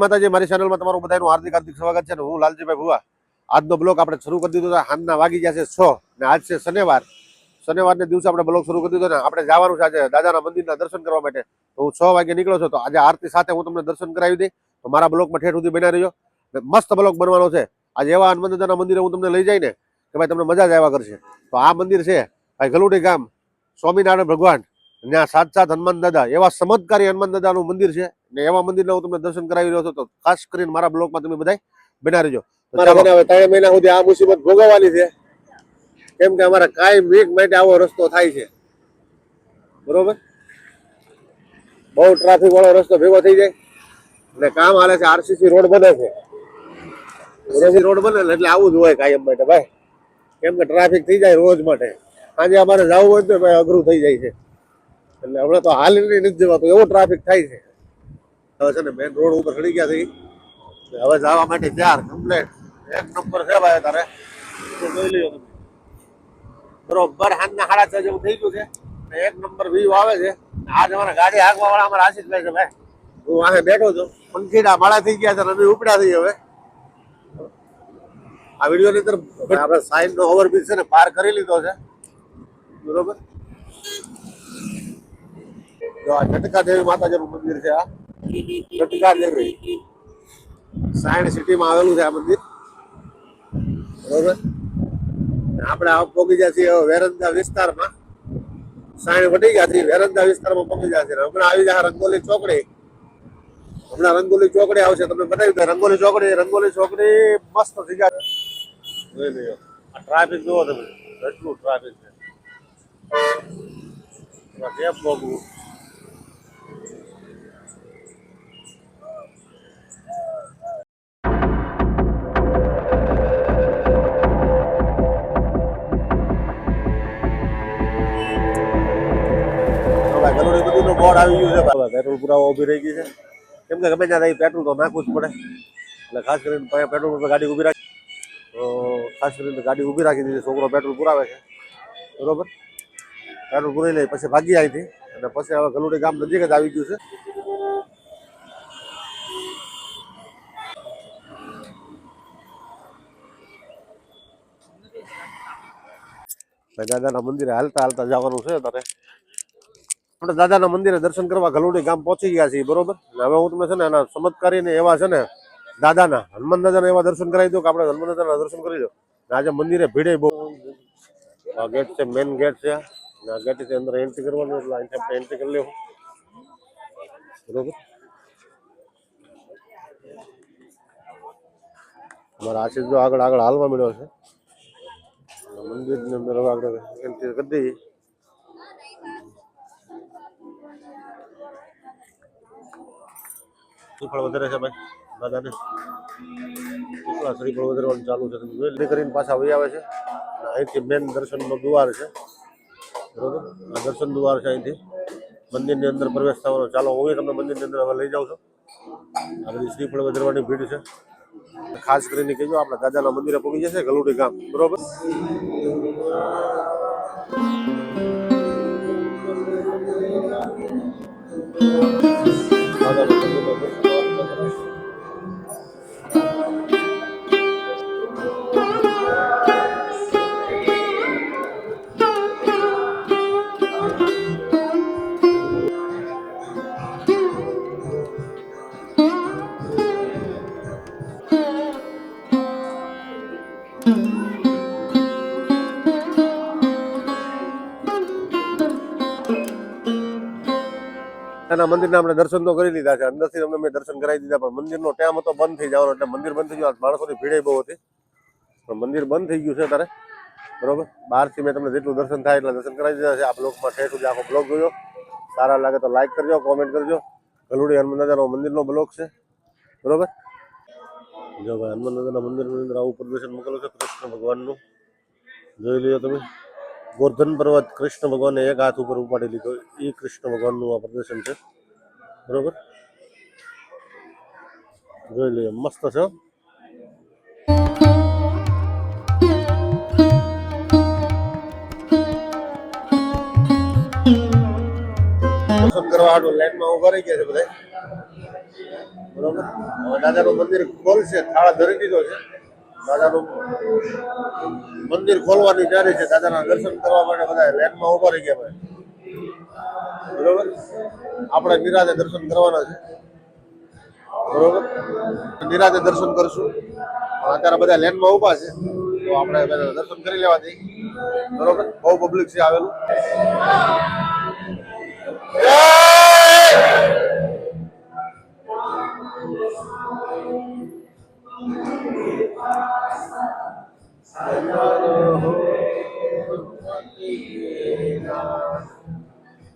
માતાજી, મારી ચેનલમાં તમારું બધાનું હાર્દિક હાર્દિક સ્વાગત છે. હું લાલજીભાઈ ભુવા. આજનો બ્લોગ આપણે શરૂ કરી દીધો. સાંજના વાગી ગયા છે 6 ને આજ છે શનિવાર. શનિવારને દિવસે આપણે બ્લોગ શરૂ કરી દીધો ને આપણે જવાનું છે આજે દાદાના મંદિરના દર્શન કરવા માટે. તો હું 6 વાગે નીકળ્યો છું. તો આજે આરતી સાથે હું તમને દર્શન કરાવી દઈ. તો મારા બ્લોગમાં ઠેઠ સુધી બના રહ્યો. મસ્ત બ્લોગ બનવાનો છે. આજે એવા હનુમાન દાદાના મંદિરે હું તમને લઈ જાય ને કે ભાઈ તમને મજા જ આવ્યા કરશે. તો આ મંદિર છે ભાઈ ગલુડી ગામ, સ્વામિનારાયણ ભગવાન, ત્યાં સાક્ષાત હનુમાન દાદા, એવા ચમત્કારી હનુમાન દાદાનું મંદિર છે ને એવા મંદિરના હું તમને દર્શન કરાવી રહ્યો છું. તો ખાસ કરીને મારા બ્લોગમાં તમે બધા બના રહેજો. 3 મહિના સુધી આ મુસીબત ભોગવવાની છે, કેમ કે અમારા કાયમ વીક માટે આવો રસ્તો થાય છે. બરોબર, બહુ ટ્રાફિક વાળો રસ્તો ભેગો થઈ જાય અને કામ હાલે છે. આરસીસી રોડ બને છે. આરસીસી રોડ બને એટલે આવું જ હોય કાયમ માટે ભાઈ, કેમ કે ટ્રાફિક થઈ જાય રોજ માટે. આજે અમારે જવું હોય તો ભાઈ અઘરું થઈ જાય છે. એટલે હમણાં તો હાલીને નથી જવાતું, એવો ટ્રાફિક થાય છે. હવે છે ને મેન રોડ ઉપર ચડી ગયા છે. હવે જવા માટે તૈયાર કમ્પ્લેટ એક નંબર છે ભાઈ. તારે જોઈ લ્યો તમે બરોબર. હાથના 6:30 જેવું થઈ ગયું છે. એક નંબર વ્યૂ આવે છે. આજ અમારા ગાડી હાંકવા વાળા અમારા આશીષભાઈ છે ભાઈ. હું વાહે બેઠો છું. પંખીડા માળા થઈ ગયા છે અને અમે ઉપડ્યા થઈ. હવે આ વિડીયોની અંદર આપણે સાઈડ નો ઓવરબ્રિજ છે ને પાર કરી લીધો છે. બરોબર, જો આ જટકા દેવી માતાજીનું મંદિર છે. આ જટકા દેવી સાયન્સ સિટીમાં આવેલું છે આ મંદિર. બરોબર, આપણે આ પહોંચી ગયા છીએ વેરંદા વિસ્તારમાં. સાયણ વટી ગયા છે, વેરંદા વિસ્તારમાં પહોંચી ગયા છે. હમણાં આવી જાય રંગોલી ચોકડી. હમણાં રંગોલી ચોકડી આવશે, તમને બતાવી દે. રંગોલી ચોકડી મસ્ત થઈ જાય. જોઈ લ્યો આ ટ્રાફિક જુઓ તમે, એટલું ટ્રાફિક છે. કેમ પહોંચવું? બોર્ડ આવી ગયું છે. પેટ્રોલ પુરાવા ઉભી રહી ગઈ છે, કેમ કે ગમે ત્યાં પેટ્રોલ તો નાખવું જ પડે. એટલે ખાસ કરીને પેટ્રોલ પર ગાડી ઊભી રાખી, તો ખાસ કરીને ગાડી ઊભી રાખી દીધી. છોકરો પેટ્રોલ પુરાવે છે. બરોબર, પેટ્રોલ પૂરી લઈ પછી ભાગી અહીંથી. અને પછી હવે ગલુડી ગામ નજીક જ આવી ગયું છે. દાદાના મંદિરે હાલતા હાલતા જવાનું છે. તારે આપણે દાદાના મંદિરે દર્શન કરવા ગલુડી ગામ પહોંચી ગયા છીએ. બરોબર, હવે હું તમને છે ને એના ચમત્કારી ને એવા છે ને દાદાના, હનુમાન દાદાના એવા દર્શન કરાવી દો કે આપણે હનુમાન દાદાના દર્શન કરી દો. આજે મંદિરે ભીડે બહુ. આ ગેટ છે, મેન ગેટ છે. આ ગેટથી અંદર એન્ટ્રી કરવાનું, એટલે અહીંથી આપણે એન્ટ્રી કરી લેવું. બરોબર, અમારા આશીષ જો આગળ હાલવા મળ્યો છે. મંદિરની અંદર હવે આગળ એન્ટ્રી કરી દઈએ. શ્રીફળ વધારે છે ભાઈ દાદાને. શ્રીફળ વધારવાનું ચાલુ છે. કરીને પાછા વહી આવે છે. અહીંથી મેન દર્શનનો દ્વાર છે. બરોબર, આ દર્શન દ્વાર છે. અહીંથી મંદિરની અંદર પ્રવેશ થવાનો. ચાલો હું તમને મંદિરની અંદર હવે લઈ જાઉં છું. આ બધી શ્રીફળ વધારવાની ભીડ છે. ખાસ કરીને કહેજો આપણે દાદાના મંદિરે પહોંચી જશે ગલુડી ગામ. બરોબર, એના મંદિરના આપણે દર્શન તો કરી લીધા છે. અંદરથી તમને મેં દર્શન કરાવી દીધા, પણ મંદિરનો ટાઈમ હતો બંધ થઈ જવાનો. એટલે મંદિર બંધ થઈ ગયું. માણસોની ભીડ બહુ હતી, પણ મંદિર બંધ થઈ ગયું છે તારે. બરોબર, બહારથી મેં તમને જેટલું દર્શન થાય એટલા દર્શન કરાવી દીધા છે. આ બ્લોગમાં ઠેઠ સુધી આખો બ્લોગ જોયો. સારા લાગે તો લાઈક કરજો, કોમેન્ટ કરજો. ગલુડી હનુમાન દાદાનો મંદિરનો બ્લોગ છે. બરોબર, જો ભાઈ હનુમાન દાદાના મંદિરની અંદર આવું પ્રદર્શન મૂકેલું છે કૃષ્ણ ભગવાનનું. જોઈ લ્યો તમે. ગોર્ધન પર્વત કૃષ્ણ ભગવાનને એક હાથ ઉપર ઉપાડી લીધો. એ કૃષ્ણ ભગવાનનું આ પ્રદર્શન છે. બરોબર, જોઈ લઈએ, મસ્ત છે. દર્શન કરવા લાઈનમાં ઉભા રહી ગયા છે બધા. બરોબર. હવે દાદાનું મંદિર ખોલશે, થાળા ધરી દીધો છે. દાદાનું મંદિર ખોલવાની તૈયારી છે. દાદાના દર્શન કરવા માટે બધા લાઈનમાં ઉભા રહી ગયા ભાઈ. બરોબર. આપણે નિરાતે દર્શન કરવાના છે. બરોબર. નિરાતે દર્શન કરશું. અત્યારે બધા લાઈનમાં ઉભા છે, તો આપણે દર્શન કરી લેવા દઈએ. બરોબર. બહુ પબ્લિક છે આવેલું.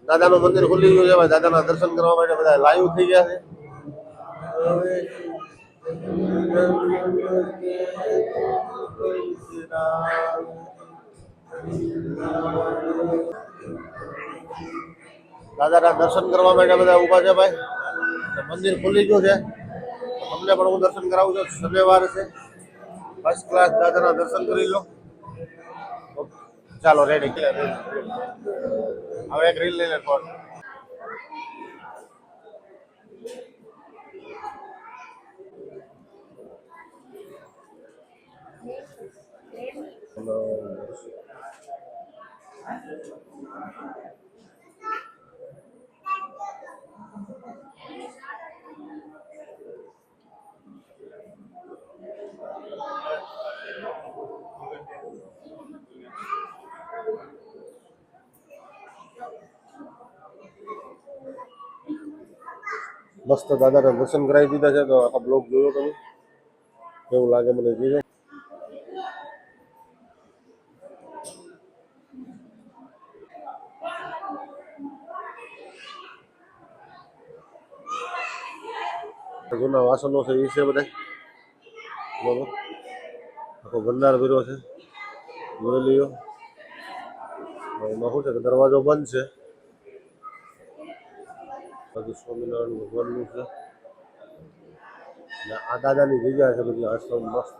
દાદાનું મંદિર ખુલી ગયું છે ભાઈ. દાદાના દર્શન કરવા માટે બધા લાઈવ થઈ ગયા છે. દાદાના દર્શન કરવા માટે બધા ઉભા છે ભાઈ. મંદિર ખુલી ગયું છે. તમને પણ હું દર્શન કરાવું છું. શનિવાર છે. ફર્સ્ટ ક્લાસ દાદાના દર્શન કરી લો. ચાલો રેડી. હવે એક રીલ લઈ લે ફોન. મસ્ત દાદાના દર્શન કરાવી દીધા છે. તો આખા બ્લોગ જોયો તમે, કેવું લાગે મને કીધે. જૂના વાસણો છે એ છે બધા. બરોબર. આખો ભંડાર ભર્યો છે, જોઈ લ્યો. એમાં શું છે કે દરવાજો બંધ છે. બાકી સ્વામિનારાયણ ભગવાનનું છે. આ દાદાની જગ્યા છે બધી. આશ્રમ મસ્ત.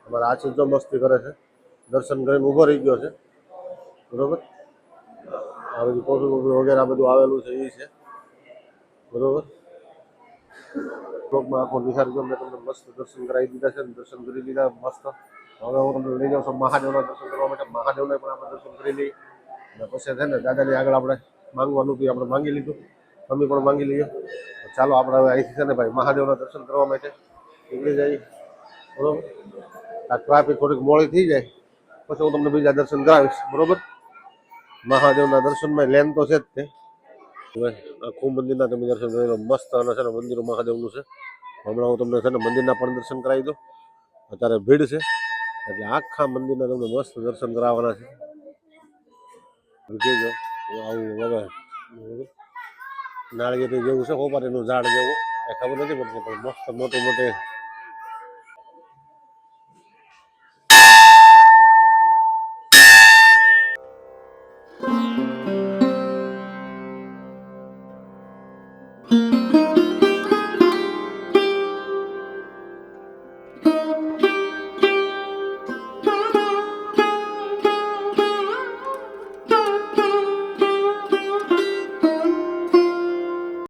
અમારા આચી તો મસ્તી કરે છે. દર્શન કરીને ઊભો રહી ગયો છે. બરોબર. આ બધી કોફી કોફી વગેરે આ બધું આવેલું છે એ છે. બરોબર. બ્લોગમાં આખો નિહાર ગયો. મેં તમને મસ્ત દર્શન કરાવી દીધા છે. દર્શન કરી લીધા મસ્ત. હવે હું તમને લઈ જાઉં છું મહાદેવના દર્શન કરવા માટે. મહાદેવને પણ આપણે દર્શન કરી લઈએ. અને પછી છે ને દાદાની આગળ આપણે માંગવાનું હતું, આપણે માંગી લીધું. તમે પણ માંગી લઈએ. ચાલો આપણે હવે અહીંથી છે ને ભાઈ મહાદેવના દર્શન કરવા માટે નીકળી જઈએ. બરોબર. આ ટ્રાફિક થોડીક મોડી થઈ જાય પછી હું તમને બીજા દર્શન કરાવીશ. બરોબર. મહાદેવના દર્શનમાં લેન તો છે જ તે. હવે આખું મંદિરના તમે દર્શન કરી લો. મસ્ત અને છે ને મંદિર મહાદેવનું છે. હમણાં હું તમને છે ને મંદિરના પણ દર્શન કરાવી દઉં. અત્યારે ભીડ છે એટલે આખા મંદિરના તમને મસ્ત દર્શન કરાવવાના છે. જોજો આવું હવે નાળિયેર જેવું છે. હોપારીનું ઝાડ જેવું એ ખબર નથી પડતી, પણ મસ્ત મોટી મોટી